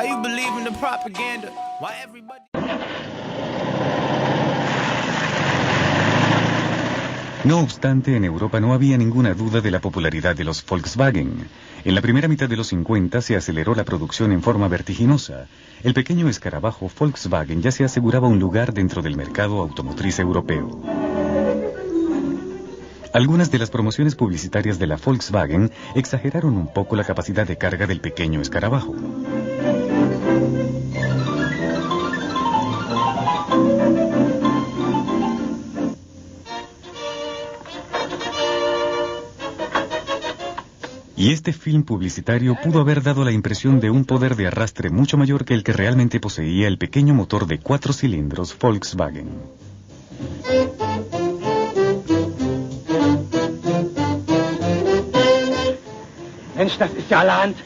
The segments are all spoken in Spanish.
you believe in the propaganda? Why everybody... No obstante, en Europa no había ninguna duda de la popularidad de los Volkswagen. En la primera mitad de los 50 se aceleró la producción en forma vertiginosa. El pequeño escarabajo Volkswagen ya se aseguraba un lugar dentro del mercado automotriz europeo. Algunas de las promociones publicitarias de la Volkswagen exageraron un poco la capacidad de carga del pequeño escarabajo. Y este film publicitario pudo haber dado la impresión de un poder de arrastre mucho mayor que el que realmente poseía el pequeño motor de 4 cilindros Volkswagen. Mensch, das ist ja allerhand.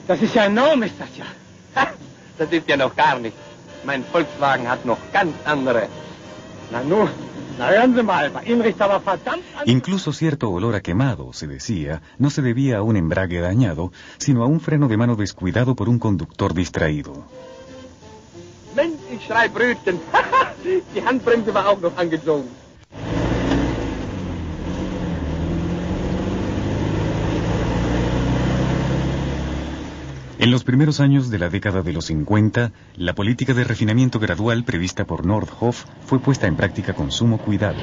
Das ist ja enorm, ist das ja. Ha, das ist ja noch gar nicht. Mein Volkswagen hat noch ganz andere. Na nu, na hören Sie mal, bei Ihnen riecht aber verdammt... Incluso cierto olor a quemado, se decía, no se debía a un embrague dañado, sino a un freno de mano descuidado por un conductor distraído. Mensch, ich schrei Brötchen. Die Handbremse war auch noch angezogen. En los primeros años de la década de los 50, la política de refinamiento gradual prevista por Nordhoff fue puesta en práctica con sumo cuidado.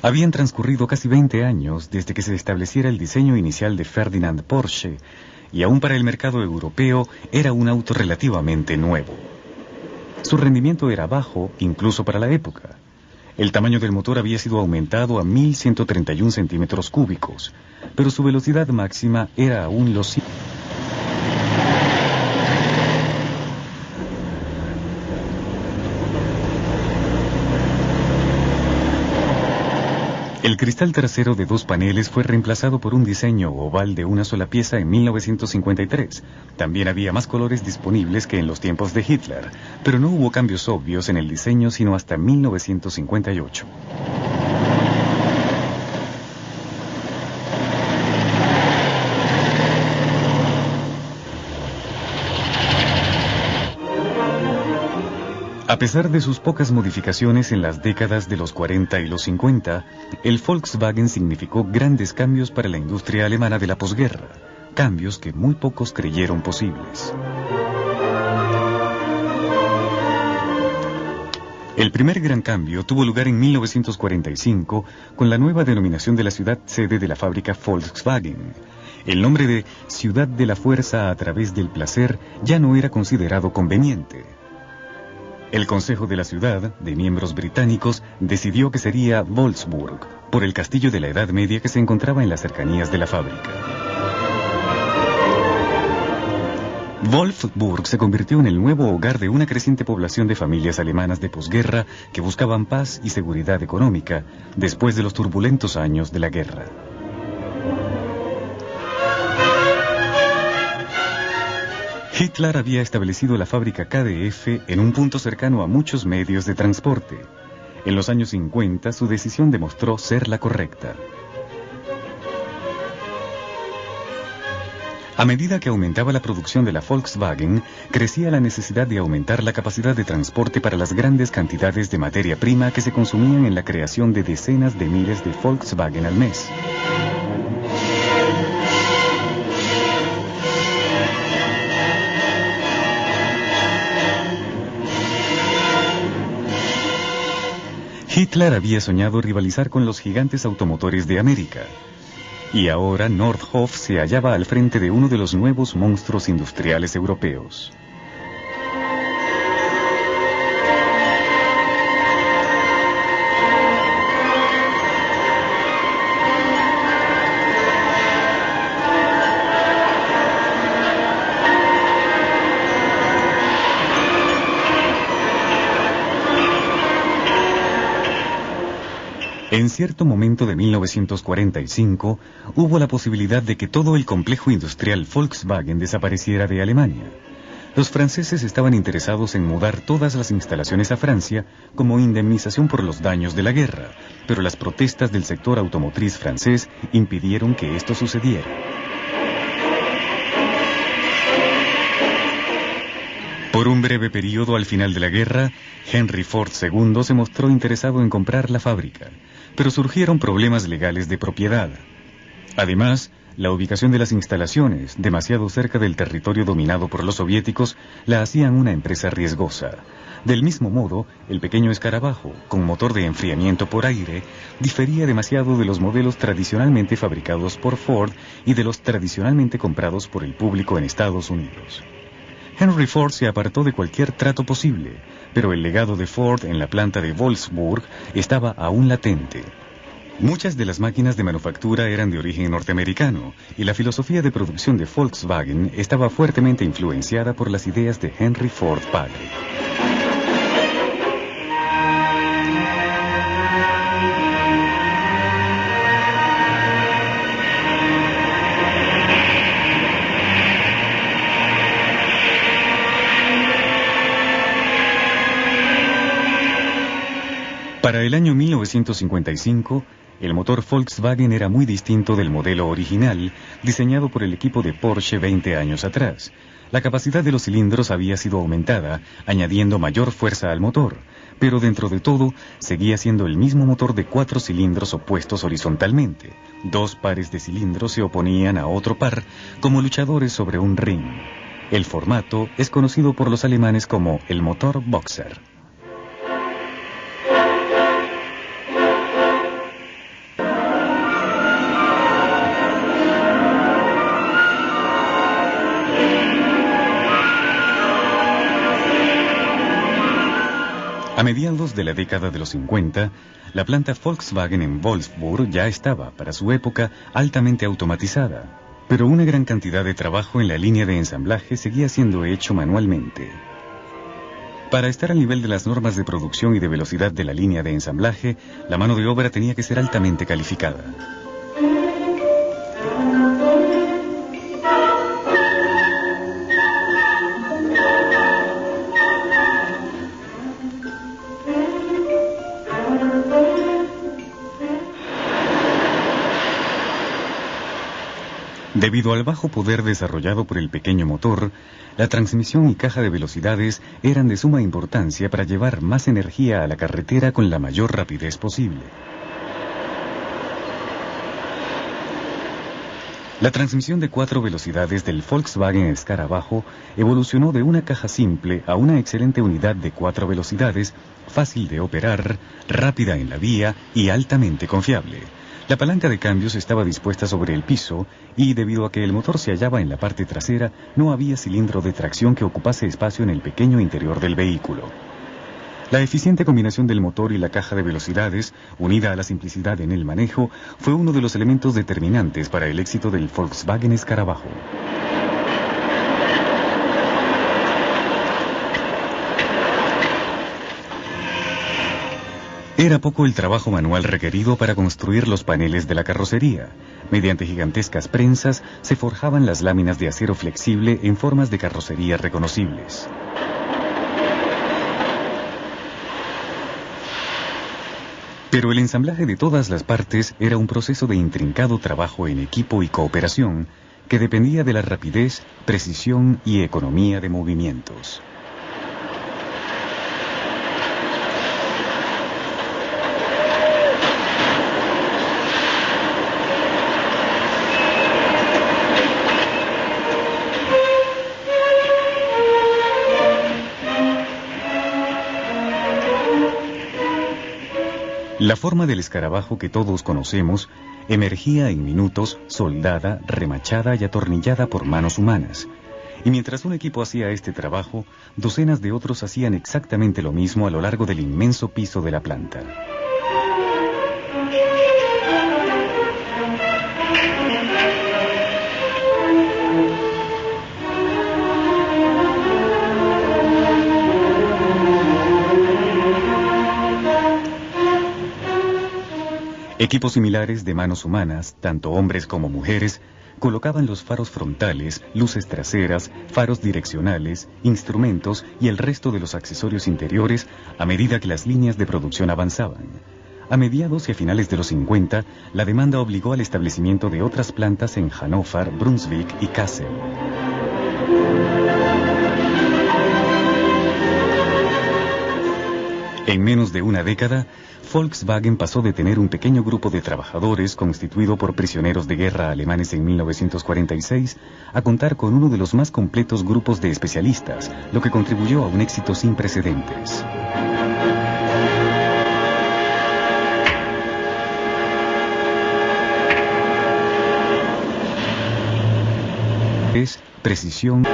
Habían transcurrido casi 20 años desde que se estableciera el diseño inicial de Ferdinand Porsche, y aún para el mercado europeo era un auto relativamente nuevo. Su rendimiento era bajo, incluso para la época. El tamaño del motor había sido aumentado a 1.131 centímetros cúbicos, pero su velocidad máxima era aún los... El cristal trasero de 2 paneles fue reemplazado por un diseño oval de una sola pieza en 1953. También había más colores disponibles que en los tiempos de Hitler, pero no hubo cambios obvios en el diseño sino hasta 1958. A pesar de sus pocas modificaciones en las décadas de los 40 y los 50, el Volkswagen significó grandes cambios para la industria alemana de la posguerra, cambios que muy pocos creyeron posibles. El primer gran cambio tuvo lugar en 1945 con la nueva denominación de la ciudad sede de la fábrica Volkswagen. El nombre de Ciudad de la Fuerza a través del placer ya no era considerado conveniente. El Consejo de la Ciudad, de miembros británicos, decidió que sería Wolfsburg, por el castillo de la Edad Media que se encontraba en las cercanías de la fábrica. Wolfsburg se convirtió en el nuevo hogar de una creciente población de familias alemanas de posguerra que buscaban paz y seguridad económica después de los turbulentos años de la guerra. Hitler había establecido la fábrica KDF en un punto cercano a muchos medios de transporte. En los años 50, su decisión demostró ser la correcta. A medida que aumentaba la producción de la Volkswagen, crecía la necesidad de aumentar la capacidad de transporte para las grandes cantidades de materia prima que se consumían en la creación de decenas de miles de Volkswagen al mes. Hitler había soñado rivalizar con los gigantes automotores de América. Y ahora Nordhoff se hallaba al frente de uno de los nuevos monstruos industriales europeos. En cierto momento de 1945, hubo la posibilidad de que todo el complejo industrial Volkswagen desapareciera de Alemania. Los franceses estaban interesados en mudar todas las instalaciones a Francia como indemnización por los daños de la guerra, pero las protestas del sector automotriz francés impidieron que esto sucediera. Por un breve periodo al final de la guerra, Henry Ford II se mostró interesado en comprar la fábrica, pero surgieron problemas legales de propiedad. Además, la ubicación de las instalaciones, demasiado cerca del territorio dominado por los soviéticos, la hacían una empresa riesgosa. Del mismo modo, el pequeño escarabajo, con motor de enfriamiento por aire, difería demasiado de los modelos tradicionalmente fabricados por Ford y de los tradicionalmente comprados por el público en Estados Unidos. Henry Ford se apartó de cualquier trato posible, pero el legado de Ford en la planta de Wolfsburg estaba aún latente. Muchas de las máquinas de manufactura eran de origen norteamericano, y la filosofía de producción de Volkswagen estaba fuertemente influenciada por las ideas de Henry Ford padre. Para el año 1955, el motor Volkswagen era muy distinto del modelo original, diseñado por el equipo de Porsche 20 años atrás. La capacidad de los cilindros había sido aumentada, añadiendo mayor fuerza al motor, pero dentro de todo, seguía siendo el mismo motor de 4 cilindros opuestos horizontalmente. 2 pares de cilindros se oponían a otro par, como luchadores sobre un ring. El formato es conocido por los alemanes como el motor Boxer. A mediados de la década de los 50, la planta Volkswagen en Wolfsburg ya estaba, para su época, altamente automatizada, pero una gran cantidad de trabajo en la línea de ensamblaje seguía siendo hecho manualmente. Para estar al nivel de las normas de producción y de velocidad de la línea de ensamblaje, la mano de obra tenía que ser altamente calificada. Debido al bajo poder desarrollado por el pequeño motor, la transmisión y caja de velocidades eran de suma importancia para llevar más energía a la carretera con la mayor rapidez posible. La transmisión de 4 velocidades del Volkswagen Escarabajo evolucionó de una caja simple a una excelente unidad de 4 velocidades, fácil de operar, rápida en la vía y altamente confiable. La palanca de cambios estaba dispuesta sobre el piso y, debido a que el motor se hallaba en la parte trasera, no había cilindro de tracción que ocupase espacio en el pequeño interior del vehículo. La eficiente combinación del motor y la caja de velocidades, unida a la simplicidad en el manejo, fue uno de los elementos determinantes para el éxito del Volkswagen Escarabajo. Era poco el trabajo manual requerido para construir los paneles de la carrocería. Mediante gigantescas prensas se forjaban las láminas de acero flexible en formas de carrocería reconocibles. Pero el ensamblaje de todas las partes era un proceso de intrincado trabajo en equipo y cooperación que dependía de la rapidez, precisión y economía de movimientos. La forma del escarabajo que todos conocemos emergía en minutos, soldada, remachada y atornillada por manos humanas. Y mientras un equipo hacía este trabajo, docenas de otros hacían exactamente lo mismo a lo largo del inmenso piso de la planta. Equipos similares de manos humanas, tanto hombres como mujeres, colocaban los faros frontales, luces traseras, faros direccionales, instrumentos y el resto de los accesorios interiores a medida que las líneas de producción avanzaban. A mediados y a finales de los 50, la demanda obligó al establecimiento de otras plantas en Hannover, Brunswick y Kassel. En menos de una década, Volkswagen pasó de tener un pequeño grupo de trabajadores constituido por prisioneros de guerra alemanes en 1946 a contar con uno de los más completos grupos de especialistas, lo que contribuyó a un éxito sin precedentes. Es precisión.